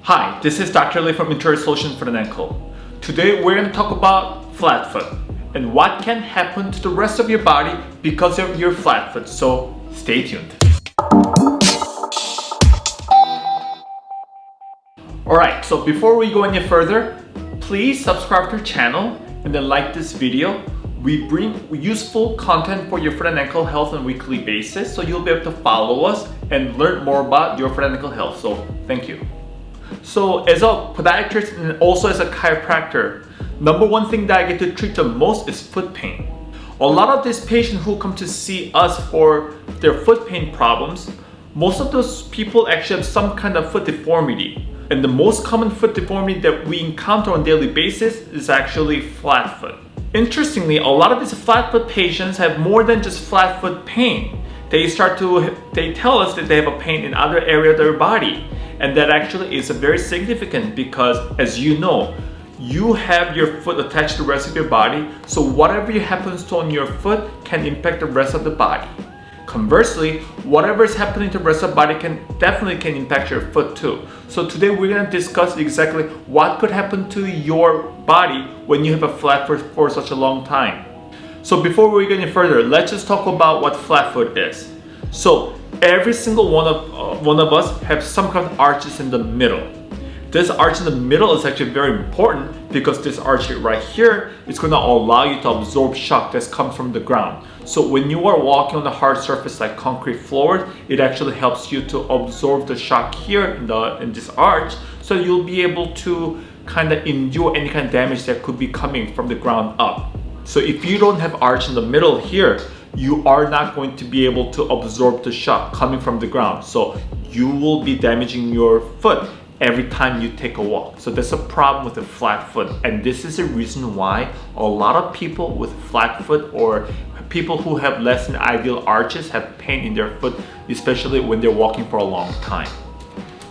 Hi, this is Dr. Lee from Integrative Solutions for the Ankle. Today we're going to talk about flat foot and what can happen to the rest of your body because of your flat foot. So stay tuned. Alright, so before we go any further, please subscribe to our channel and then like this video. We bring useful content for your foot and ankle health on a weekly basis, so you'll be able to follow us and learn more about your foot and ankle health. So thank you. So as a podiatrist and also as a chiropractor, number one thing that I get to treat the most is foot pain. A lot of these patients who come to see us for their foot pain problems, most of those people actually have some kind of foot deformity. And the most common foot deformity that we encounter on a daily basis is actually flat foot. Interestingly, a lot of these flat foot patients have more than just flat foot pain. They tell us that they have a pain in other areas of their body. And that actually is very significant because, as you know, you have your foot attached to the rest of your body. So whatever happens to on your foot can impact the rest of the body. Conversely, whatever is happening to the rest of the body can definitely impact your foot too. So today we're going to discuss exactly what could happen to your body when you have a flat foot for such a long time. So before we go any further, let's just talk about what flat foot is. So every single one of us have some kind of arches in the middle. This arch in the middle is actually very important because this arch right here is going to allow you to absorb shock that comes from the ground. So when you are walking on a hard surface like concrete floors, it actually helps you to absorb the shock here in this arch, so you'll be able to kind of endure any kind of damage that could be coming from the ground up. So if you don't have arch in the middle here, you are not going to be able to absorb the shock coming from the ground. So you will be damaging your foot every time you take a walk. So that's a problem with a flat foot. And this is the reason why a lot of people with flat foot or people who have less than ideal arches have pain in their foot, especially when they're walking for a long time.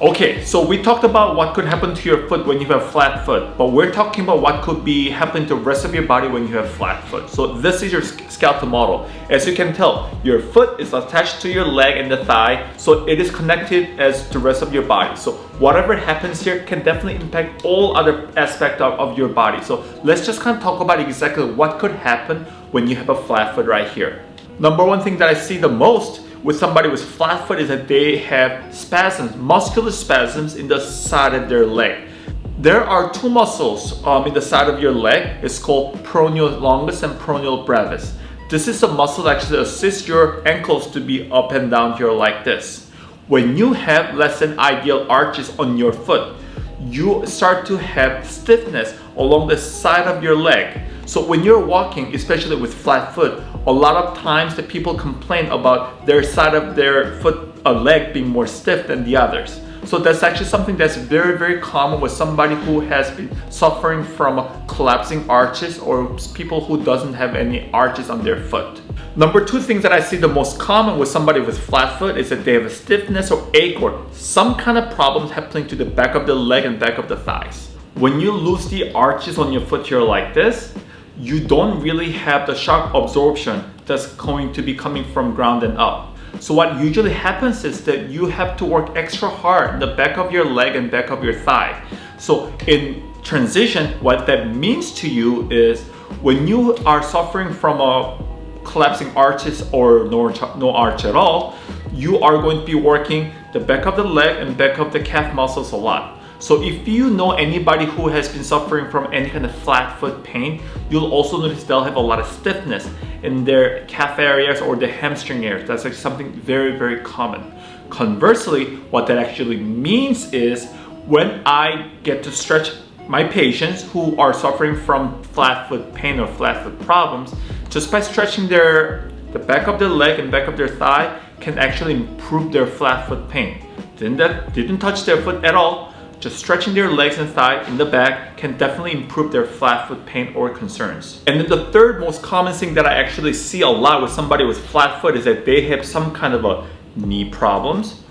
Okay, so we talked about what could happen to your foot when you have flat foot, but we're talking about what could be happening to the rest of your body when you have flat foot. So this is your skeletal model. As you can tell, your foot is attached to your leg and the thigh, so it is connected as the rest of your body. So whatever happens here can definitely impact all other aspects of your body. So let's just kind of talk about exactly what could happen when you have a flat foot right here. Number one thing that I see the most with somebody with flat foot is that they have spasms, muscular spasms in the side of their leg. There are two muscles in the side of your leg. It's called peroneal longus and peroneal brevis. This is a muscle that actually assists your ankles to be up and down here like this. When you have less than ideal arches on your foot, you start to have stiffness along the side of your leg. So when you're walking, especially with flat foot, a lot of times the people complain about their side of their foot, leg being more stiff than the others. So that's actually something that's very, very common with somebody who has been suffering from collapsing arches or people who doesn't have any arches on their foot. Number two things that I see the most common with somebody with flat foot is that they have a stiffness or ache or some kind of problems happening to the back of the leg and back of the thighs. When you lose the arches on your foot here like this, you don't really have the shock absorption that's going to be coming from ground and up. So what usually happens is that you have to work extra hard in the back of your leg and back of your thigh. So in transition, what that means to you is when you are suffering from a collapsing arches or no arch at all, you are going to be working the back of the leg and back of the calf muscles a lot. So if you know anybody who has been suffering from any kind of flat foot pain, you'll also notice they'll have a lot of stiffness in their calf areas or the hamstring areas. That's like something very, very common. Conversely, what that actually means is when I get to stretch my patients who are suffering from flat foot pain or flat foot problems, just by stretching the back of their leg and back of their thigh can actually improve their flat foot pain. Didn't touch their foot at all. Just stretching their legs and thigh in the back can definitely improve their flat foot pain or concerns. And then the third most common thing that I actually see a lot with somebody with flat foot is that they have some kind of a knee problems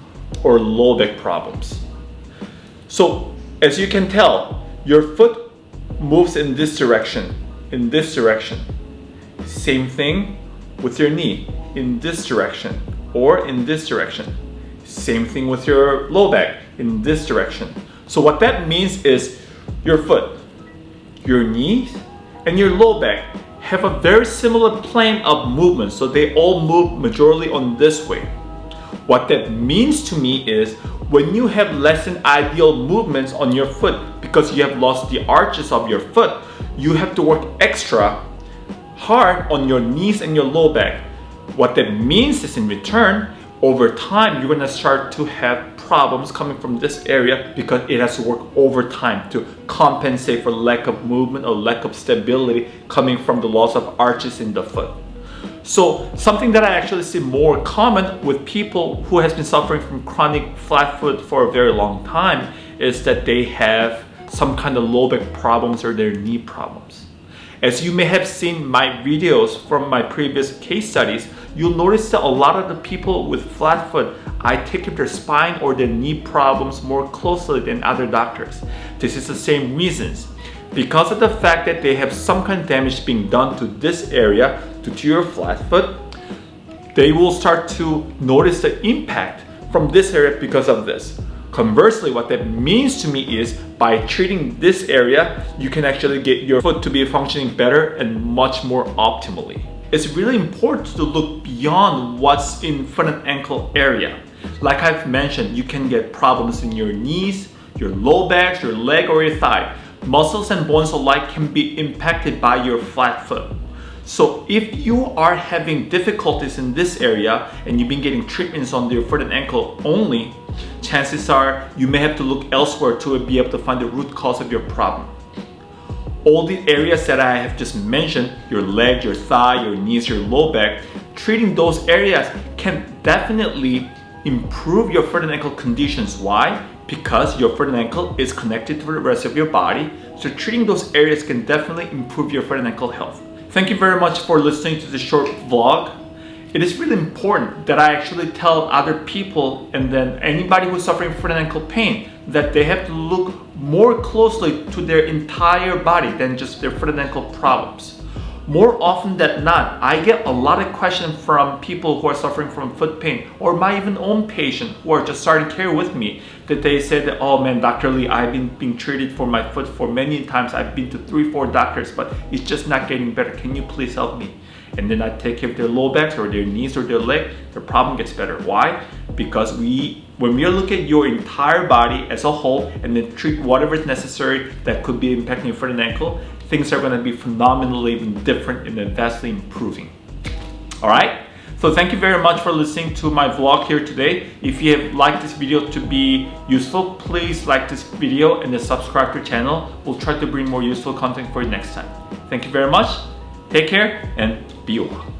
or low back problems. So as you can tell, your foot moves in this direction, Same thing with your knee, in this direction or in this direction. Same thing with your low back, in this direction. So what that means is your foot, your knees, and your low back have a very similar plane of movement. So they all move majorly on this way. What that means to me is when you have less than ideal movements on your foot because you have lost the arches of your foot, you have to work extra hard on your knees and your low back. What that means is in return, over time, you're gonna start to have problems coming from this area because it has to work over time to compensate for lack of movement or lack of stability coming from the loss of arches in the foot. So something that I actually see more common with people who has been suffering from chronic flat foot for a very long time is that they have some kind of low back problems or their knee problems. As you may have seen my videos from my previous case studies, you'll notice that a lot of the people with flat foot, I take up their spine or their knee problems more closely than other doctors. This is the same reasons. Because of the fact that they have some kind of damage being done to this area, to your flat foot, they will start to notice the impact from this area because of this. Conversely, what that means to me is by treating this area, you can actually get your foot to be functioning better and much more optimally. It's really important to look beyond what's in foot and ankle area. Like I've mentioned, you can get problems in your knees, your low back, your leg, or your thigh. Muscles and bones alike can be impacted by your flat foot. So if you are having difficulties in this area and you've been getting treatments on your foot and ankle only, chances are you may have to look elsewhere to be able to find the root cause of your problem. All the areas that I have just mentioned, your leg, your thigh, your knees, your low back, treating those areas can definitely improve your foot and ankle conditions. Why? Because your foot and ankle is connected to the rest of your body. So treating those areas can definitely improve your foot and ankle health. Thank you very much for listening to this short vlog. It is really important that I actually tell other people and then anybody who's suffering foot and ankle pain that they have to look more closely to their entire body than just their foot and ankle problems. More often than not, I get a lot of questions from people who are suffering from foot pain or my even own patient who are just starting care with me that they say that, oh man, Dr. Lee, I've been being treated for my foot for many times. I've been to 3-4 doctors, but it's just not getting better. Can you please help me? And then I take care of their low backs or their knees or their leg, their problem gets better. Why? Because when we look at your entire body as a whole and then treat whatever is necessary that could be impacting your foot and ankle, things are going to be phenomenally different and then vastly improving. All right? So thank you very much for listening to my vlog here today. If you have liked this video to be useful, please like this video and then subscribe to the channel. We'll try to bring more useful content for you next time. Thank you very much. Take care and be well.